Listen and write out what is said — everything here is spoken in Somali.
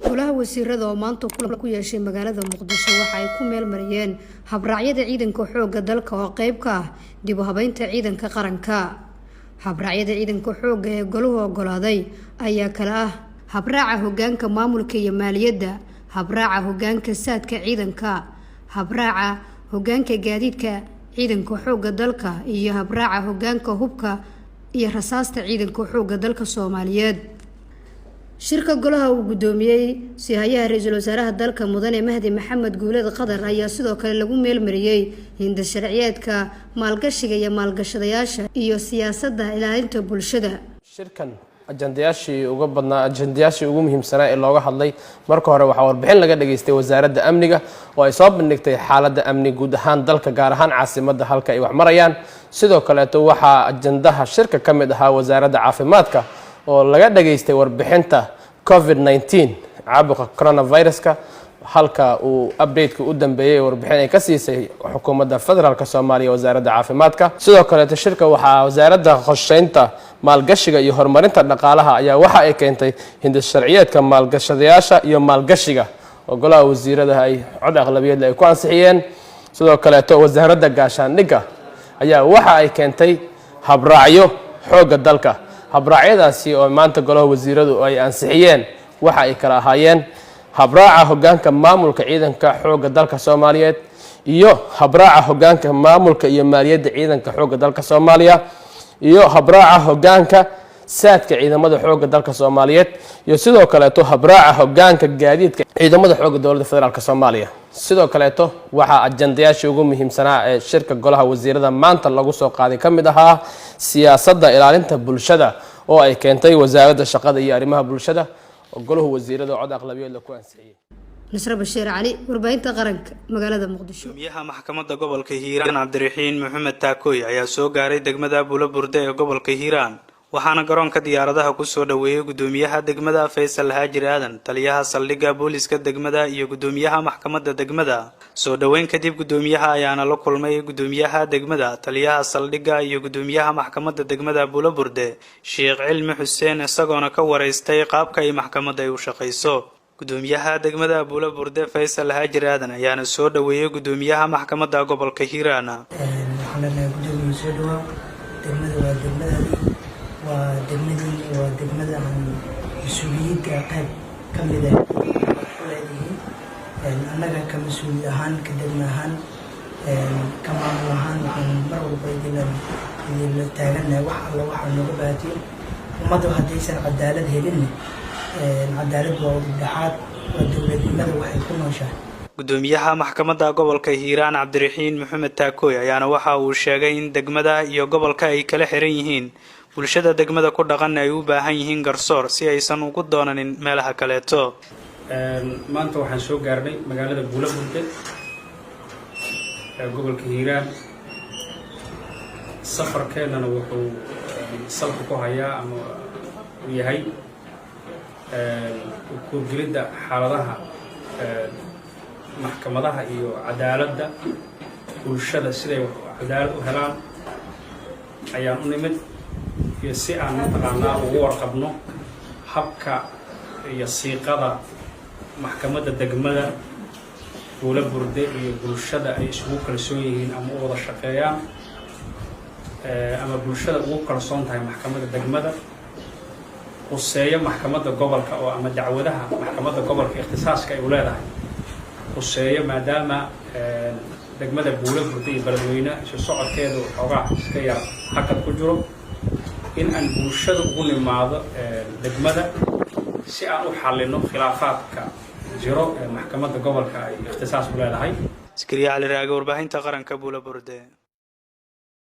golaha wasiirada oo maanta kulan ku yeeshay magaalada Muqdisho waxa ay ku meel mariyeen habraacyada ciidanka xoogga dalka oo qayb ka ah dib u habeynta ciidanka qaranka. habraacyada ciidanka xoogga ee goluhu ogolaaday ayaa kala ah habraaca hoggaanka maamulka iyo maaliyadda, habraaca hoggaanka saadka ciidanka, habraaca hoggaanka gaadiidka ciidanka xoogga dalka iyo habraaca hoggaanka hubka iyo rasaasta ciidanka xoogga dalka Soomaaliyeed. shirka golaha uu gudoomiyay sihayaha ra'iisul wasaaraha dalka mudane Mahdi Maxamed Guuleed Qadar ayaa sidoo kale lagu meel mariyay hinda sharciyeedka maalgashiga iyo maalgashadayaasha iyo siyaasadda ilaalinta bulshada. shirkan ajandayaashii ugu muhiimsanaa ee looga hadlay marka hore waxa warbixin laga dhageystay wasaaradda amniga oo ay soo bandhigtay xaaladda amni guud ahaan dalka gaar ahaan caasimadda halka ay wax marayaan. sidoo kale waxa ajandaha shirka kamid ahaa wasaaradda caafimaadka oo laga dhageystay warbixinta COVID-19 caabuqa coronavirus-ka halka uu update-ka u dambeeyay warbixin ay ka siisay xukuumadda federaalka Soomaaliya wasaaradda caafimaadka. sidoo kale shirka waxa wasaaradda qorsheynta maalgashiga iyo horumarinta dhaqaalaha ayaa waxa ay keentay hinda sharciyeedka maalgashadayaasha iyo maalgashiga oo golaha wasiirada ay cod aqlabiyad ay ku ansixiyeen. sidoo kale wasaaradda gaashaandhigga ayaa waxa ay keentay habraacyo xoogga dalka. habraacyadaasi oo maanta golaha wasiiradu ay ansixiyeen waxa ay kala ahaayeen habraaca hoggaanka maamulka ciidanka xoogga dalka Soomaaliyeed iyo habraaca hoggaanka maamulka iyo maaliyadda ciidanka xoogga dalka Soomaaliya iyo habraaca hoggaanka saadka ciidamada xoogga dalka Soomaaliyeed iyo sidoo kale habraaca hoggaanka gaadiidka ciidamada xoogga dowladda federaalka Soomaaliya. sidoo kale waxa ajandayaashii ugu muhiimsanaa ee shirka golaha wasiirada maanta lagu soo qaaday kamid ahaa siyaasadda ilaalinta bulshada oo ay keentay wasaaradda shaqada iyo arrimaha bulshada oo golaha wasiirada cod aqlabiyad la ku ansixiyay. Nasra Bashiir Ali, warbaahinta qaranka magaalada Muqdisho. Gudoomiyaha maxkamadda gobolka Hiiraan Cabdiraxiin Maxamed Taakoy ayaa soo gaaray degmada Bulaburde ee gobolka Hiiraan waxaana garoonka diyaaradaha ku soo dhaweeyay gudoomiyaha degmada Faysal Haajir Aadan, taliyaha saldhigga booliska degmada iyo gudoomiyaha maxkamadda degmada. soo dhaweyn kadib gudoomiyaha ayaana la kulmay gudoomiyaha degmada, taliyaha saldhigga iyo gudoomiyaha maxkamadda degmada Bulaburde Sheekh Cilmi Xuseen isagoona ka wareystay qaabka ay maxkamadda u shaqeyso. gudoomiyaha degmada Bulaburde Faysal Haajir Aadan ayaana soo dhaweeyay gudoomiyaha maxkamadda gobolka Hiiraan. ودegmada aan mas'uuliyadda qayb ka mid ah annaga ka mas'uul ahaan ka degmo ahaan ka maamul ahaan waxaan mar walba idinla taaganahay wax alla waxaa nooga baahatiin ummaddu haddaysan cadaalad helin cadaalad waa udhexaad waa dowladnimada waxay ku nooshahay. gudoomiyaha maxkamadda gobolka Hiiraan Cabdiraxiin Maxamed Taakoy ayaana waxa uu sheegay in degmada iyo gobolka ay kala xiran yihiin bulshada degmada ku dhaqan ay u baahan yihiin garsoor si aysan ugu doonanin meelaha kaleeto. maanta waxaan soo gaarnay magaalada Bulaburde ee gobolka Hiiraan. safarkeennana wuxuu salka ku hayaa ama uu yahay ku gelidda xaaladaha maxkamadaha iyo cadaaladda bulshada siday cadaalad u helaan ayaan u nimid iyo si aan mataqaanaa ugu warqabno habka iyo siiqada maxkamadda degmada Bulaburde iyo bulshada ay isugu kalsoon yihiin ama u wada shaqeeyaan ama bulshada ugu kalsoon tahay maxkamadda degmada quseeyo maxkamadda gobolka oo ama dacwadaha maxkamadda gobolka ikhtisaaska ay u leedahay quseeyo maadaama degmada Bulaburde iyo Beledweyne isu socodkeedu xoogaa iska yar hakad ku jiro in aan bulshada ugu nimaado degmada si aan u xallino khilaafaadka jiro ee maxkamadda gobolka ay ikhtisaas u leedahay. Iskariya Ali Raage, warbaahinta qaranka Bulaburde.